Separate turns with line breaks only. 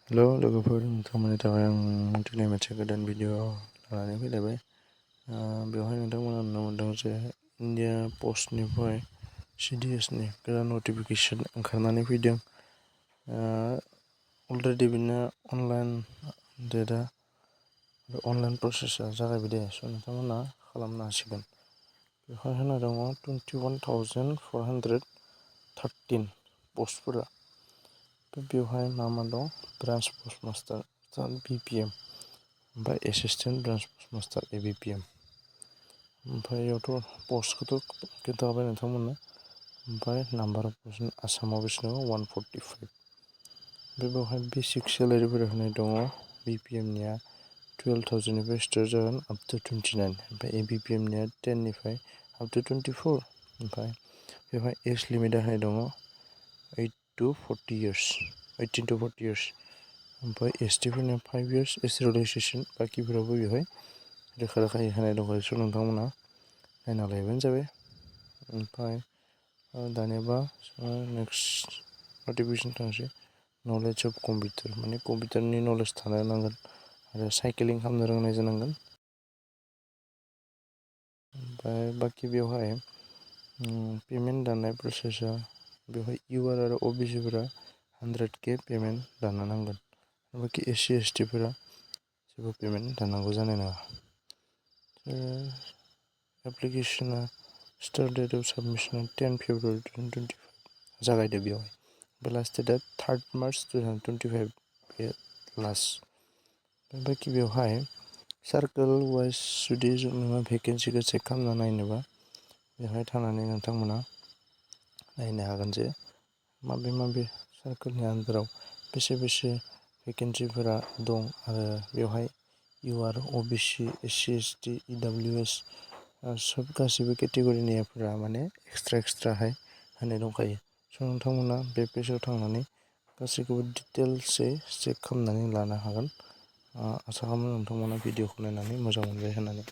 Hello लोगोफोर, नोंथांमोननि थाखाय आं दिनै मोनसे गोदान भिडिअ लानानै फैलायबाय। बेवहाय नोंथांमोना नुनो मोनदों जे इन्डिया पस्टनिफ्राय CDSनि गोदान नटिफिकेसन ओंखारनानै फैदों। अलरेडि बिनो अनलाइन डेटा अनलाइन प्रसेसा जागायबाय दे। स' नोंथांमोना खालामनो हासिगोन। बेवहाय होना दङ 21,413 पस्टफोरा। बेवहाय मा दं? ब्रान्च पस्ट मास्टार BPM ओमफ्राय assistant branch post master ABPM। ओमफ्राय इयावथ' पस्टखौथ' खोन्थाखाबाय नोंथांमोननो। ओमफ्राय नाम्बार अफ पस्ट आसामाव बेसेबां 145। बेवहाय बेसिक सेलारिफोर होनाय दङ। BPMनिया 12,000निफ्राय स्टार्ट जागोन आप टु 29। ओमफ्राय ABPMनिया 10निफ्राय आप टु 24। ओमफ्राय बेवहाय एज लिमिटआ होनाय दङ 18 to 40 years। ओमफ्राय STफोरनिया 5 years एज रिलेक्सेसन। बाखिफोरावबो बेवहाय रोखा रोखायै होनाय दंखायो। स' नोंथांमोना नायना लायबानो जाबाय। ओमफ्राय दानियाबा नेक्स्ट नटिफिकेसन थांसै। नलेज अफ कम्पिउटार, माने कम्पिउटारनि नलेज थानो नांगोन आरो साइकेलिं खालामनो रोंनाय जानांगोन। ओमफ्राय बाखि बेवहाय पेमेन्ट दाननाय प्रसेसा बेवहाय UR आरो OBCफोरा 100K पेमेन्ट दाननो नांगोन। बाखि SC STफोरा जेबो पेमेन्ट दाननांगौ जानाय नङा। एप्लिकेसना स्टार्ट डेट अफ साबमिसना 10 February 2025 जागायदो बेवहाय। ओमफ्राय लास्ट डेटआ 3 March 2025 बे लास्ट। बाखि बेवहाय सार्कोल वाइज जुदि नोङो भेकेन्सिखौ चेक खालामना नायनोबा बेवहाय थांनानै नोंथांमोना नायनो हागोन जे माबे सार्कोलनि आन्दाराव बेसे भेकेन्सिफोरा दं आरो बेवहाय UR OBC SC ST EWS सब गासैबो केटेगरिनिफोरा माने एक्सट्राहाय होनाय दंखायो। स' नोंथांमोना बे पेजआव थांनानै गासैखौबो डिटेल्सै चेक खालामनानै लानो हागोन। आसा खालामो नोंथांमोना भिडिअखौ नायनानै मोजां मोनबाय होननानै।